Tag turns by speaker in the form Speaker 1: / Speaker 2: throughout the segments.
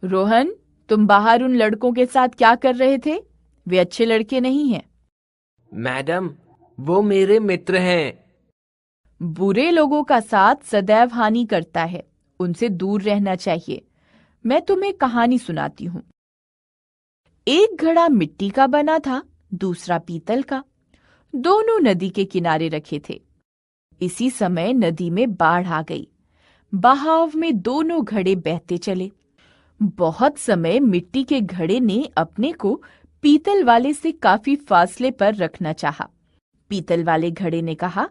Speaker 1: रोहन, तुम बाहर उन लड़कों के साथ क्या कर रहे थे? वे अच्छे लड़के नहीं हैं।
Speaker 2: मैडम, वो मेरे मित्र हैं।
Speaker 1: बुरे लोगों का साथ सदैव हानि करता है, उनसे दूर रहना चाहिए। मैं तुम्हें कहानी सुनाती हूँ। एक घड़ा मिट्टी का बना था, दूसरा पीतल का। दोनों नदी के किनारे रखे थे। इसी समय नदी में बाढ़ आ गई। बहाव में दोनों घड़े बहते चले। बहुत समय मिट्टी के घड़े ने अपने को पीतल वाले से काफी फासले पर रखना चाहा। पीतल वाले घड़े ने कहा,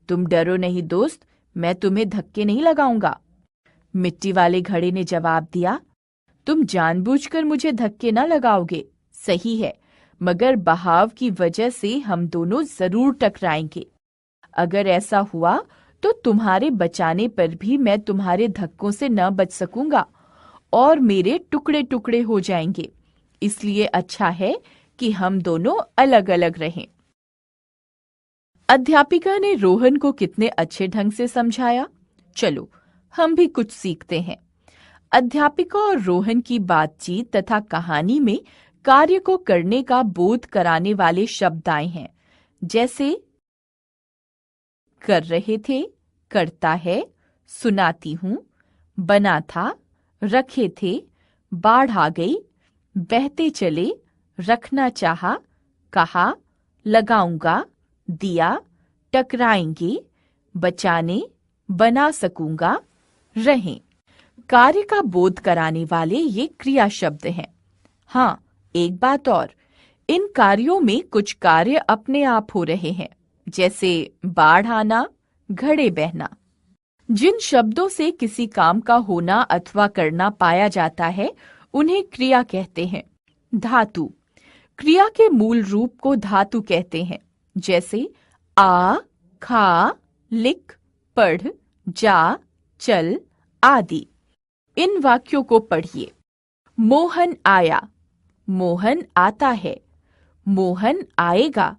Speaker 1: तुम डरो नहीं दोस्त, मैं तुम्हें धक्के नहीं लगाऊंगा। मिट्टी वाले घड़े ने जवाब दिया, तुम जानबूझकर मुझे धक्के न लगाओगे, सही है, मगर बहाव की वजह से हम दोनों जरूर टकराएंगे। अगर ऐसा हुआ तो तुम्हारे बचाने पर भी मैं तुम्हारे धक्कों से न बच सकूंगा और मेरे टुकड़े टुकड़े हो जाएंगे। इसलिए अच्छा है कि हम दोनों अलग अलग रहें। अध्यापिका ने रोहन को कितने अच्छे ढंग से समझाया। चलो, हम भी कुछ सीखते हैं। अध्यापिका और रोहन की बातचीत तथा कहानी में कार्य को करने का बोध कराने वाले शब्द आए हैं, जैसे कर रहे थे, करता है, सुनाती हूं, बना था, रखे थे, बाढ़ आ गई, बहते चले, रखना चाहा, कहा, लगाऊंगा, दिया, टकराएंगे, बचाने, बना सकूंगा, रहें। कार्य का बोध कराने वाले ये क्रिया शब्द हैं। हाँ, एक बात और, इन कार्यों में कुछ कार्य अपने आप हो रहे हैं, जैसे बाढ़ आना, घड़े बहना। जिन शब्दों से किसी काम का होना अथवा करना पाया जाता है, उन्हें क्रिया कहते हैं। धातु, क्रिया के मूल रूप को धातु कहते हैं, जैसे आ, खा, लिख, पढ़, जा, चल आदि। इन वाक्यों को पढ़िए। मोहन आया, मोहन आता है, मोहन आएगा।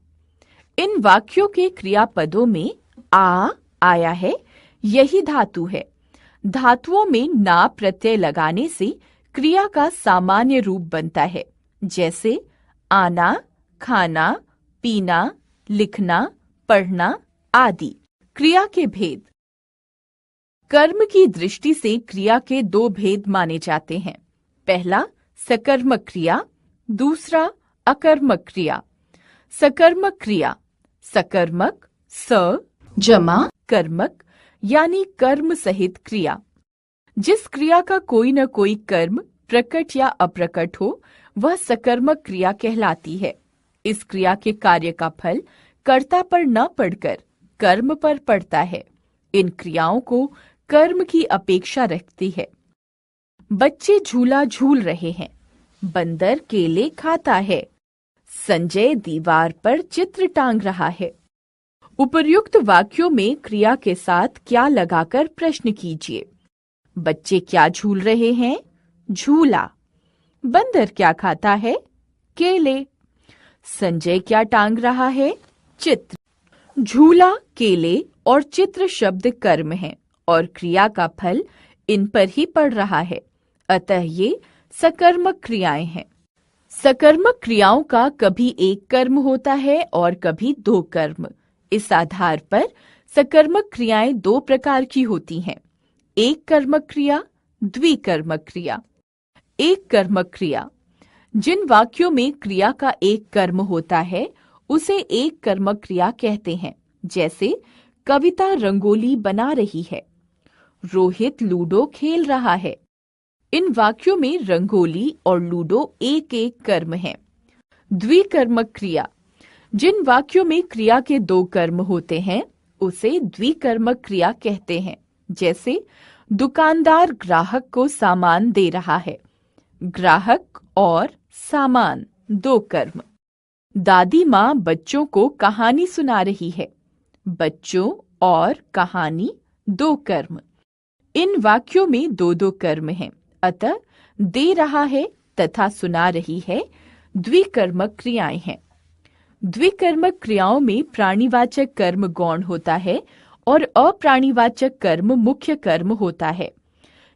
Speaker 1: इन वाक्यों के क्रियापदों में आ आया है, यही धातु है। धातुओं में ना प्रत्यय लगाने से क्रिया का सामान्य रूप बनता है, जैसे आना, खाना, पीना, लिखना, पढ़ना आदि। क्रिया के भेद। कर्म की दृष्टि से क्रिया के दो भेद माने जाते हैं। पहला सकर्मक क्रिया, दूसरा अकर्मक क्रिया। सकर्मक क्रिया, सकर्मक स जमा कर्मक यानी कर्म सहित क्रिया। जिस क्रिया का कोई न कोई कर्म प्रकट या अप्रकट हो, वह सकर्मक क्रिया कहलाती है। इस क्रिया के कार्य का फल कर्ता पर न पड़कर कर्म पर पड़ता है। इन क्रियाओं को कर्म की अपेक्षा रखती है। बच्चे झूला झूल रहे हैं, बंदर केले खाता है, संजय दीवार पर चित्र टांग रहा है। उपर्युक्त वाक्यों में क्रिया के साथ क्या लगाकर प्रश्न कीजिए। बच्चे क्या झूल रहे हैं? झूला। बंदर क्या खाता है? केले। संजय क्या टांग रहा है? चित्र। झूला, केले और चित्र शब्द कर्म हैं और क्रिया का फल इन पर ही पड़ रहा है, अतः ये सकर्मक क्रियाएं हैं। सकर्मक क्रियाओं का कभी एक कर्म होता है और कभी दो कर्म। इस आधार पर सकर्मक क्रियाएं दो प्रकार की होती हैं, एक कर्मक क्रिया, द्विकर्मक क्रिया। एक कर्मक क्रिया, जिन वाक्यों में क्रिया का एक कर्म होता है उसे एक कर्मक क्रिया कहते हैं, जैसे कविता रंगोली बना रही है, रोहित लूडो खेल रहा है। इन वाक्यों में रंगोली और लूडो एक एक कर्म है। द्विकर्मक क्रिया, जिन वाक्यों में क्रिया के दो कर्म होते हैं उसे द्विकर्मक क्रिया कहते हैं, जैसे दुकानदार ग्राहक को सामान दे रहा है। ग्राहक और सामान दो कर्म। दादी माँ बच्चों को कहानी सुना रही है। बच्चों और कहानी दो कर्म। इन वाक्यों में दो दो कर्म हैं, अतः दे रहा है तथा सुना रही है द्विकर्मक क्रियाएं हैं। द्विकर्मक क्रियाओं में प्राणीवाचक कर्म गौण होता है और अप्राणीवाचक कर्म मुख्य कर्म होता है।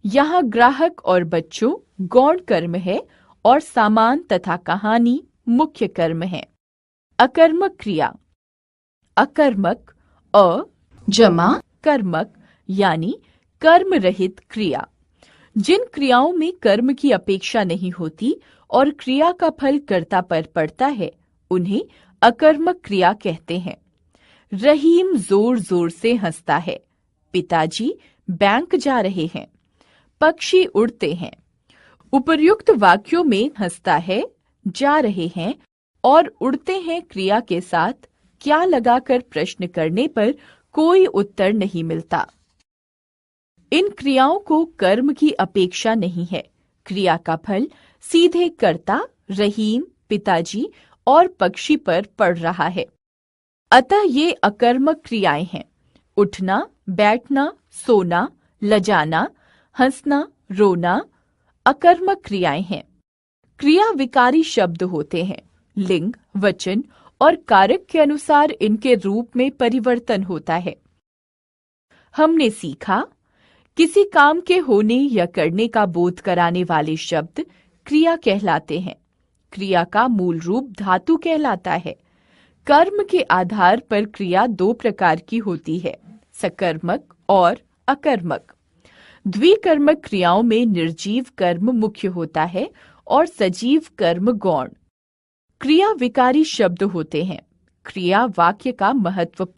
Speaker 1: यहाँ ग्राहक और बच्चों गौण कर्म है और सामान तथा कहानी मुख्य कर्म है। अकर्मक क्रिया। अकर्मक अ जमा कर्मक यानी कर्म रहित क्रिया। जिन क्रियाओं में कर्म की अपेक्षा नहीं होती और क्रिया का फल कर्ता पर पड़ता है उन्हें अकर्मक क्रिया कहते हैं। रहीम जोर जोर से हंसता है। पिताजी बैंक जा रहे हैं। पक्षी उड़ते हैं। उपर्युक्त वाक्यों में हंसता है, जा रहे हैं और उड़ते हैं क्रिया के साथ क्या लगाकर प्रश्न करने पर कोई उत्तर नहीं मिलता। इन क्रियाओं को कर्म की अपेक्षा नहीं है। क्रिया का फल सीधे कर्ता, रहीम, पिताजी और पक्षी पर पड़ रहा है। अतः ये अकर्मक क्रियाएं हैं। उठना, बैठना, सोना, लजाना, हंसना, रोना अकर्मक क्रियाएं हैं। क्रिया विकारी शब्द होते हैं। लिंग, वचन और कारक के अनुसार इनके रूप में परिवर्तन होता है। हमने सीखा, किसी काम के होने या करने का बोध कराने वाले शब्द क्रिया कहलाते हैं। क्रिया का मूल रूप धातु कहलाता है। कर्म के आधार पर क्रिया दो प्रकार की होती है, सकर्मक और अकर्मक। द्विकर्मक क्रियाओं में निर्जीव कर्म मुख्य होता है और सजीव कर्म गौण। क्रिया विकारी शब्द होते हैं। क्रिया वाक्य का महत्वपूर्ण